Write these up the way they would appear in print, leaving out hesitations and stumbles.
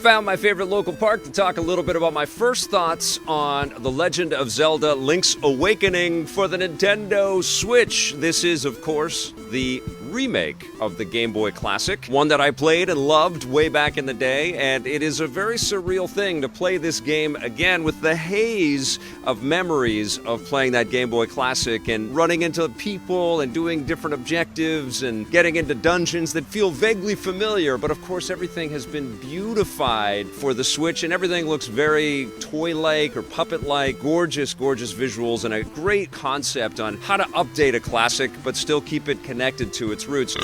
found my favorite local park to talk a little bit about my first thoughts on The Legend of Zelda Link's Awakening for the Nintendo Switch. This is, of course, the remake of the Game Boy Classic, one that I played and loved way back in the day, and it is a very surreal thing to play this game again with the haze of memories of playing that Game Boy Classic and running into people and doing different objectives and getting into dungeons that feel vaguely familiar, but of course everything has been beautified for the Switch and everything looks very toy-like or puppet-like. Gorgeous, gorgeous visuals and a great concept on how to update a classic but still keep it connected to its roots.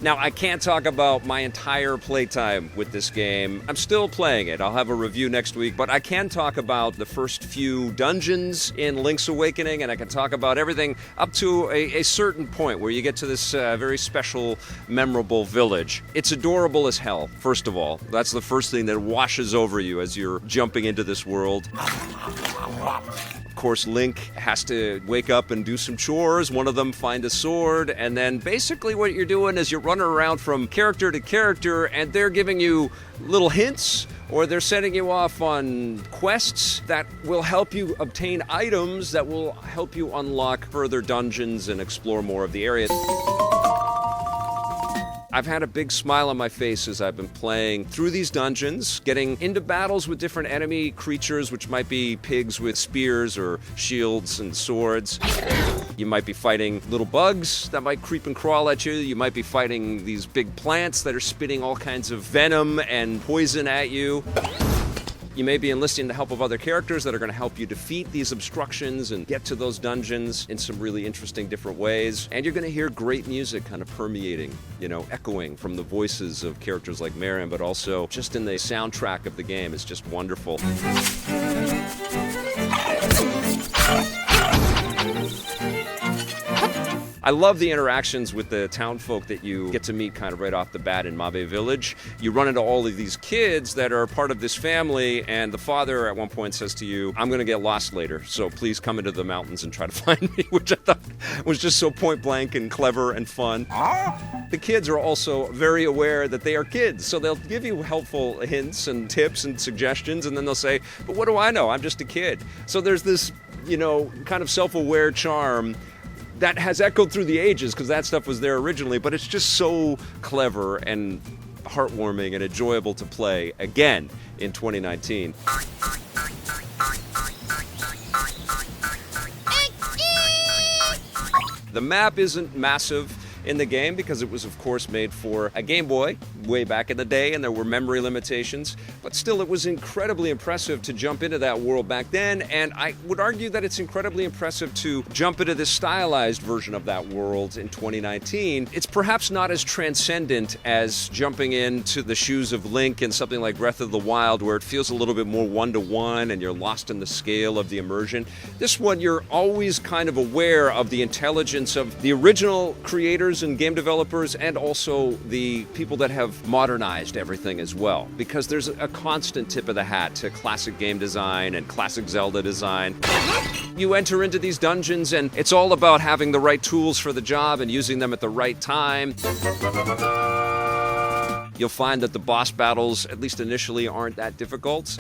Now, I can't talk about my entire playtime with this game. I'm still playing it. I'll have a review next week, but I can talk about the first few dungeons in Link's Awakening, and I can talk about everything up to a certain point where you get to this very special, memorable village. It's adorable as hell, first of all. That's the first thing that washes over you as you're jumping into this world. Of course, Link has to wake up and do some chores, one of them find a sword, and then basically what you're doing is you're running around from character to character, and they're giving you little hints, or they're sending you off on quests that will help you obtain items that will help you unlock further dungeons and explore more of the area. I've had a big smile on my face as I've been playing through these dungeons, getting into battles with different enemy creatures, which might be pigs with spears or shields and swords. You might be fighting little bugs that might creep and crawl at you. You might be fighting these big plants that are spitting all kinds of venom and poison at you. You may be enlisting the help of other characters that are going to help you defeat these obstructions and get to those dungeons in some really interesting different ways. And you're going to hear great music kind of permeating, echoing from the voices of characters like Marion, but also just in the soundtrack of the game. It's just wonderful. I love the interactions with the townfolk that you get to meet kind of right off the bat in Mabe Village. You run into all of these kids that are part of this family, and the father at one point says to you, "I'm going to get lost later, so please come into the mountains and try to find me," which I thought was just so point blank and clever and fun. The kids are also very aware that they are kids, so they'll give you helpful hints and tips and suggestions, and then they'll say, "But what do I know? I'm just a kid." So there's this, kind of self-aware charm that has echoed through the ages, because that stuff was there originally, but it's just so clever and heartwarming and enjoyable to play again in 2019. The map isn't massive in the game because it was, of course, made for a Game Boy way back in the day, and there were memory limitations, but still it was incredibly impressive to jump into that world back then, and I would argue that it's incredibly impressive to jump into this stylized version of that world in 2019. It's perhaps not as transcendent as jumping into the shoes of Link in something like Breath of the Wild, where it feels a little bit more one-to-one and you're lost in the scale of the immersion. This one, you're always kind of aware of the intelligence of the original creators and game developers, and also the people that have modernized everything as well, because there's a constant tip of the hat to classic game design and classic Zelda design. You enter into these dungeons and it's all about having the right tools for the job and using them at the right time. You'll find that the boss battles, at least initially, aren't that difficult.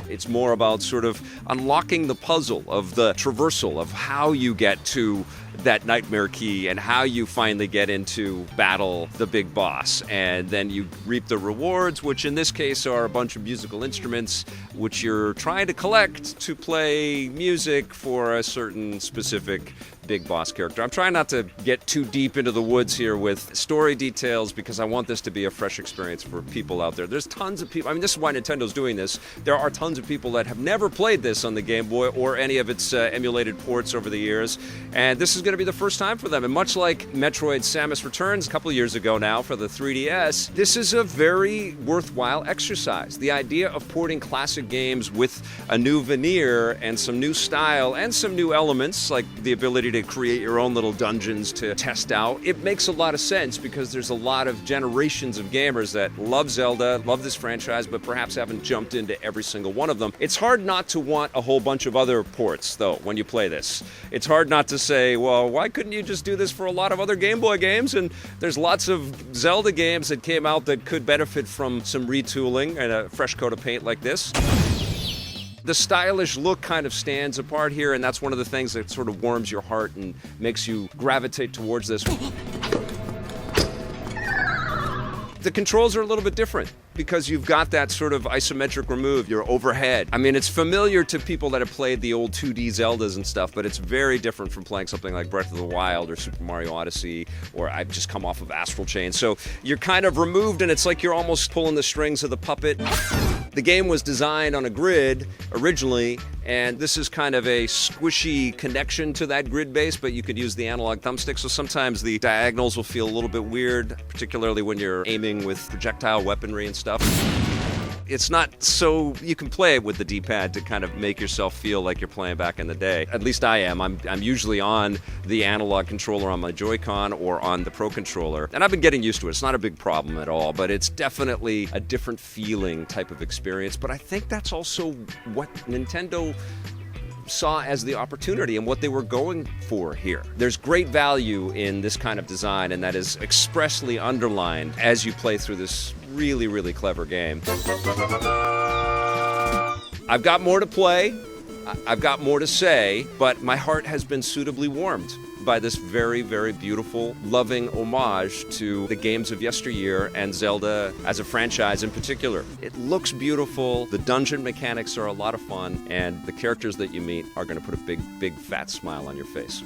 It's more about sort of unlocking the puzzle of the traversal of how you get to that nightmare key and how you finally get into battle the big boss. And then you reap the rewards, which in this case are a bunch of musical instruments which you're trying to collect to play music for a certain specific big boss character. I'm trying not to get too deep into the woods here with story details because I want this to be a fresh experience for people out there. There's tons of people, this is why Nintendo's doing this. There are tons of people that have never played this on the Game Boy or any of its emulated ports over the years, and this is going to be the first time for them. And much like Metroid Samus Returns a couple of years ago now for the 3DS, this is a very worthwhile exercise. The idea of porting classic games with a new veneer and some new style and some new elements, like the ability to create your own little dungeons to test out, it makes a lot of sense because there's a lot of generations of gamers that love Zelda, love this franchise, but perhaps haven't jumped into every single one of them. It's hard not to want a whole bunch of other ports, though, when you play this. It's hard not to say, well, well, why couldn't you just do this for a lot of other Game Boy games? And there's lots of Zelda games that came out that could benefit from some retooling and a fresh coat of paint like this. The stylish look kind of stands apart here, and that's one of the things that sort of warms your heart and makes you gravitate towards this. The controls are a little bit different because you've got that sort of isometric remove, you're overhead. I mean, it's familiar to people that have played the old 2D Zeldas and stuff, but it's very different from playing something like Breath of the Wild or Super Mario Odyssey, or I've just come off of Astral Chain. So you're kind of removed, and it's like you're almost pulling the strings of the puppet. The game was designed on a grid originally, and this is kind of a squishy connection to that grid base, but you could use the analog thumbstick, so sometimes the diagonals will feel a little bit weird, particularly when you're aiming with projectile weaponry and stuff. It's not so you can play it with the D-pad to kind of make yourself feel like you're playing back in the day. At least I am. I'm usually on the analog controller on my Joy-Con or on the Pro Controller, and I've been getting used to it. It's not a big problem at all, but it's definitely a different feeling type of experience. But I think that's also what Nintendo saw as the opportunity and what they were going for here. There's great value in this kind of design, and that is expressly underlined as you play through this really, really clever game. I've got more to play, I've got more to say, but my heart has been suitably warmed by this very, very beautiful, loving homage to the games of yesteryear and Zelda as a franchise in particular. It looks beautiful, the dungeon mechanics are a lot of fun, and the characters that you meet are going to put a big, big fat smile on your face.